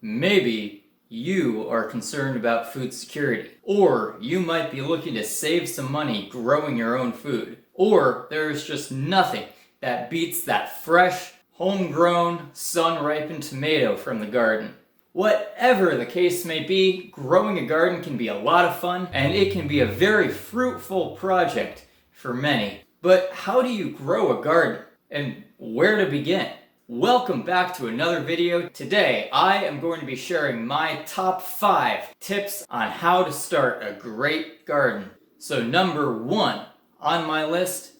Maybe you are concerned about food security, or you might be looking to save some money growing your own food, or there is just nothing that beats that fresh, homegrown, sun-ripened tomato from the garden. Whatever the case may be, growing a garden can be a lot of fun, and it can be a very fruitful project for many. But how do you grow a garden? And where to begin? Welcome back to another video. Today, I am going to be sharing my top 5 tips on how to start a great garden. So number 1 on my list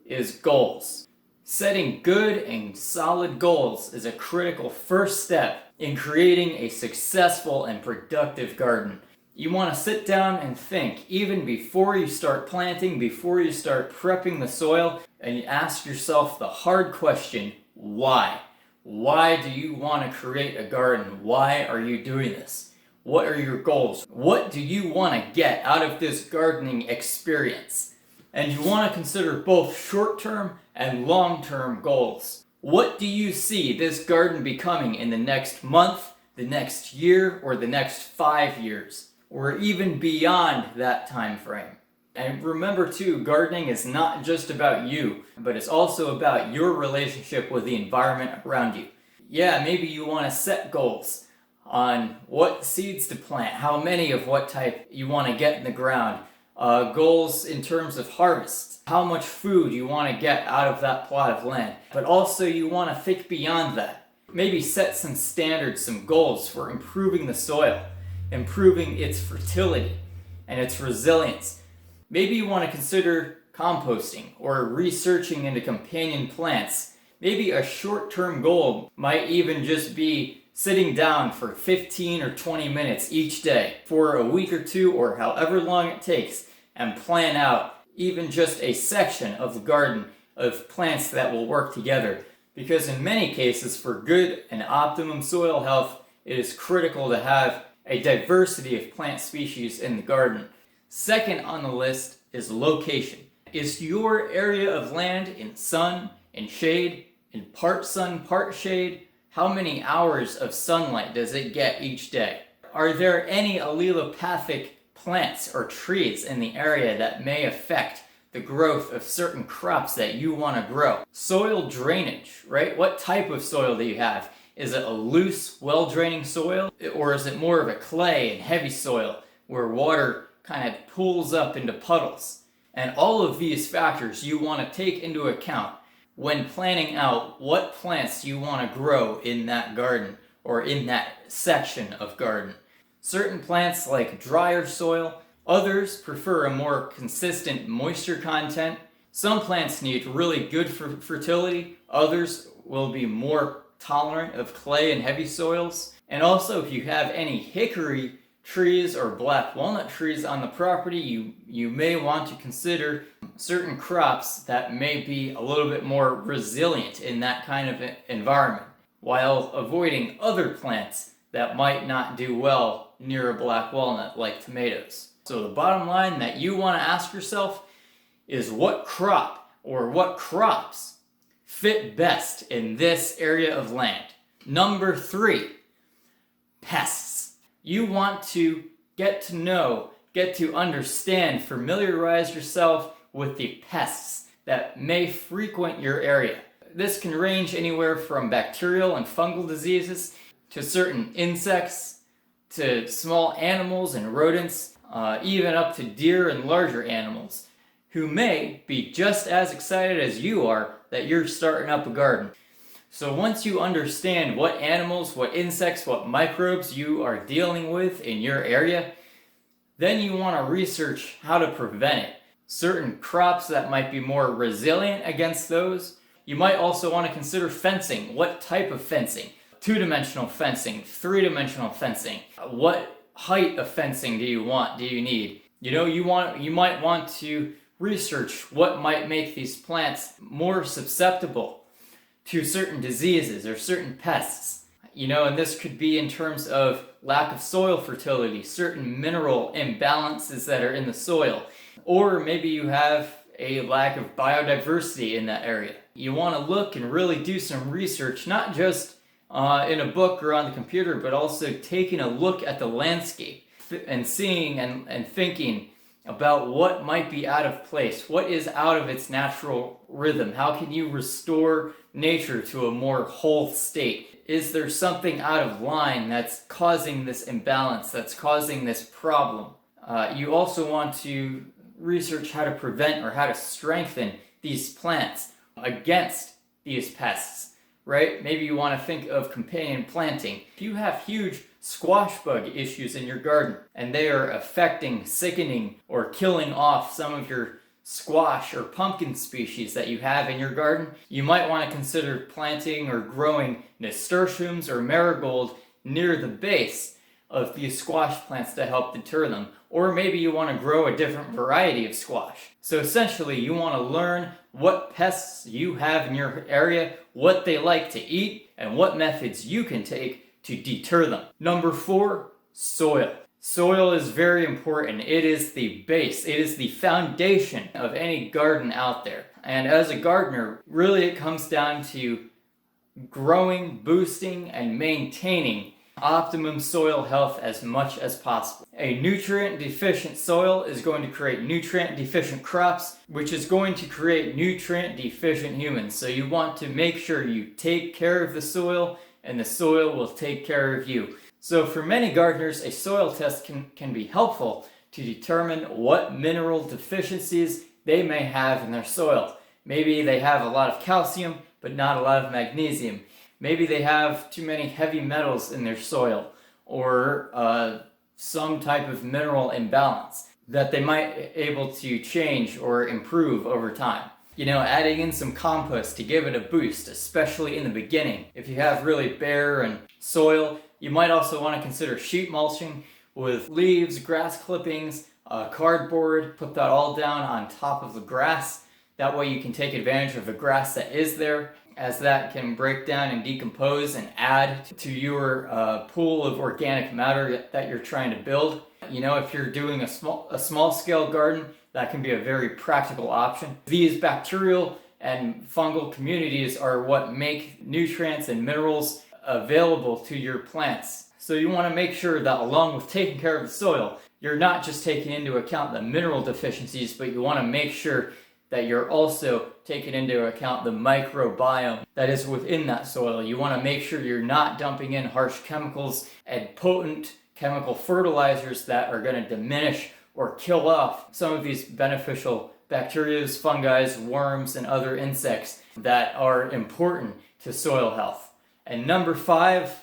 is goals. Setting good and solid goals is a critical first step in creating a successful and productive garden. You want to sit down and think, even before you start planting, before you start prepping the soil, and you ask yourself the hard question, why? Why do you want to create a garden? Why are you doing this? What are your goals? What do you want to get out of this gardening experience? And you want to consider both short-term and long-term goals. What do you see this garden becoming in the next month, the next year, or the next 5 years, or even beyond that time frame? And remember too, gardening is not just about you, but it's also about your relationship with the environment around you. Yeah, maybe you want to set goals on what seeds to plant, how many of what type you want to get in the ground, goals in terms of harvest, how much food you want to get out of that plot of land. But also you want to think beyond that. Maybe set some standards, some goals for improving the soil, improving its fertility and its resilience. Maybe you want to consider composting or researching into companion plants. Maybe a short-term goal might even just be sitting down for 15 or 20 minutes each day for a week or two, or however long it takes, and plan out even just a section of the garden of plants that will work together. Because in many cases, for good and optimum soil health, it is critical to have a diversity of plant species in the garden. Second on the list is location. Is your area of land in sun, in shade, in part sun, part shade? How many hours of sunlight does it get each day? Are there any allelopathic plants or trees in the area that may affect the growth of certain crops that you want to grow? Soil drainage, right? What type of soil do you have? Is it a loose, well-draining soil? Or is it more of a clay and heavy soil where water kind of pools up into puddles? And all of these factors you want to take into account when planning out what plants you want to grow in that garden or in that section of garden. Certain plants like drier soil, others prefer a more consistent moisture content. Some plants need really good fertility, others will be more tolerant of clay and heavy soils. And also, if you have any hickory trees or black walnut trees on the property, you may want to consider certain crops that may be a little bit more resilient in that kind of environment, while avoiding other plants that might not do well near a black walnut, like tomatoes. So the bottom line that you want to ask yourself is, what crop or what crops fit best in this area of land? Number 3, pests. You want to get to know, get to understand, familiarize yourself with the pests that may frequent your area. This can range anywhere from bacterial and fungal diseases to certain insects, to small animals and rodents, even up to deer and larger animals, who may be just as excited as you are that you're starting up a garden. So once you understand what animals, what insects, what microbes you are dealing with in your area, then you want to research how to prevent it. Certain crops that might be more resilient against those. You might also want to consider fencing. What type of fencing? 2-dimensional fencing, 3-dimensional fencing. What height of fencing do you need? You might want to research what might make these plants more susceptible to certain diseases or certain pests. And this could be in terms of lack of soil fertility, certain mineral imbalances that are in the soil, or maybe you have a lack of biodiversity in that area. You want to look and really do some research, not just in a book or on the computer, but also taking a look at the landscape and seeing and thinking about what might be out of place, what is out of its natural rhythm. How can you restore nature to a more whole state? Is there something out of line that's causing this imbalance, that's causing this problem? You also want to research how to prevent or how to strengthen these plants against these pests, right? Maybe you want to think of companion planting. If you have huge squash bug issues in your garden and they are affecting, sickening, or killing off some of your squash or pumpkin species that you have in your garden, you might want to consider planting or growing nasturtiums or marigold near the base of these squash plants to help deter them. Or maybe you want to grow a different variety of squash. So essentially, you want to learn what pests you have in your area, what they like to eat, and what methods you can take to deter them. Number 4, soil. Soil is very important. It is the base. It is the foundation of any garden out there. And as a gardener, really it comes down to growing, boosting, and maintaining optimum soil health as much as possible. A nutrient deficient soil is going to create nutrient deficient crops, which is going to create nutrient deficient humans. So you want to make sure you take care of the soil and the soil will take care of you. So for many gardeners, a soil test can be helpful to determine what mineral deficiencies they may have in their soil. Maybe they have a lot of calcium, but not a lot of magnesium. Maybe they have too many heavy metals in their soil, or some type of mineral imbalance that they might be able to change or improve over time. You know, adding in some compost to give it a boost, especially in the beginning. If you have really bare soil, you might also want to consider sheet mulching with leaves, grass clippings, cardboard. Put that all down on top of the grass. That way you can take advantage of the grass that is there, as that can break down and decompose and add to your pool of organic matter that you're trying to build. You know, if you're doing a small scale garden, that can be a very practical option. These bacterial and fungal communities are what make nutrients and minerals available to your plants. So you want to make sure that along with taking care of the soil, you're not just taking into account the mineral deficiencies, but you want to make sure that you're also taking into account the microbiome that is within that soil. You want to make sure you're not dumping in harsh chemicals and potent chemical fertilizers that are going to diminish or kill off some of these beneficial bacteria, fungi, worms, and other insects that are important to soil health. And number 5,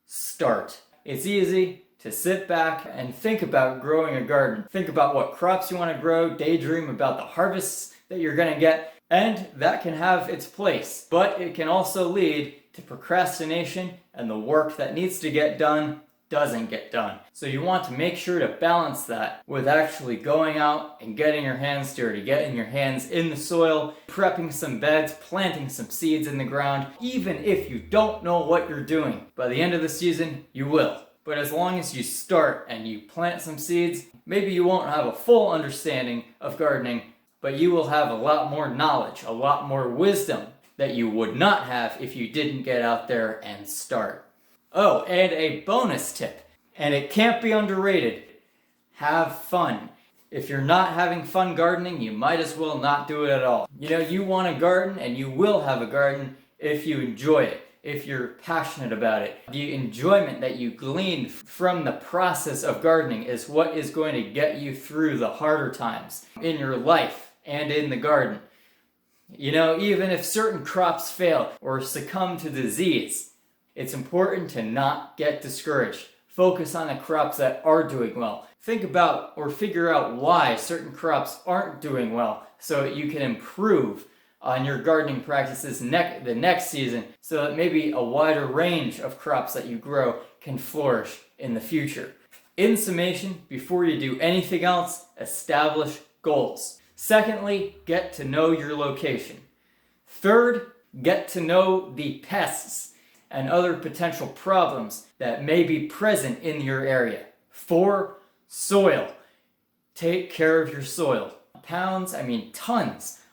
start. It's easy to sit back and think about growing a garden. Think about what crops you want to grow, daydream about the harvests that you're going to get, and that can have its place. But it can also lead to procrastination, and the work that needs to get done doesn't get done. So you want to make sure to balance that with actually going out and getting your hands dirty, getting your hands in the soil, prepping some beds, planting some seeds in the ground. Even if you don't know what you're doing, by the end of the season, you will. But as long as you start and you plant some seeds, maybe you won't have a full understanding of gardening, but you will have a lot more knowledge, a lot more wisdom that you would not have if you didn't get out there and start. Oh, and a bonus tip, and it can't be underrated: have fun. If you're not having fun gardening, you might as well not do it at all. You know, you want a garden, and you will have a garden if you enjoy it, if you're passionate about it. The enjoyment that you glean from the process of gardening is what is going to get you through the harder times in your life and in the garden. You know, even if certain crops fail or succumb to disease, it's important to not get discouraged. Focus on the crops that are doing well. Think about or figure out why certain crops aren't doing well so that you can improve on your gardening practices the next season, so that maybe a wider range of crops that you grow can flourish in the future. In summation, before you do anything else, establish goals. Secondly, get to know your location. Third, get to know the pests and other potential problems that may be present in your area. 4, soil. Take care of your soil. Tons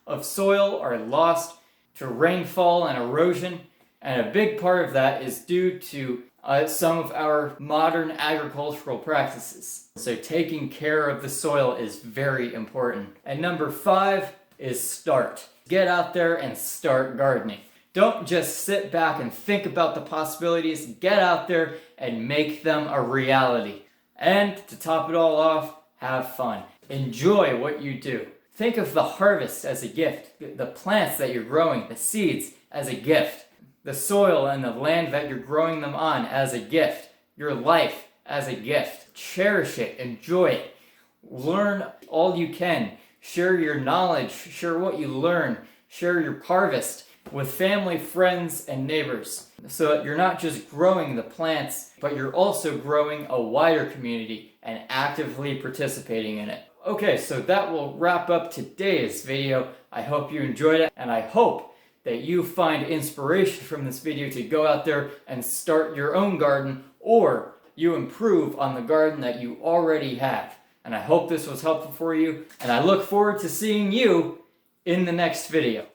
of soil are lost to rainfall and erosion. And a big part of that is due to some of our modern agricultural practices. So taking care of the soil is very important. And number 5 is start. Get out there and start gardening. Don't just sit back and think about the possibilities. Get out there and make them a reality. And to top it all off, have fun. Enjoy what you do. Think of the harvest as a gift, the plants that you're growing, the seeds as a gift, the soil and the land that you're growing them on as a gift, your life as a gift. Cherish it, enjoy it, learn all you can, share your knowledge, share what you learn, share your harvest with family, friends, and neighbors, so that you're not just growing the plants, but you're also growing a wider community and actively participating in it. Okay, so that will wrap up today's video. I hope you enjoyed it, and I hope that you find inspiration from this video to go out there and start your own garden, or you improve on the garden that you already have. And I hope this was helpful for you, and I look forward to seeing you in the next video.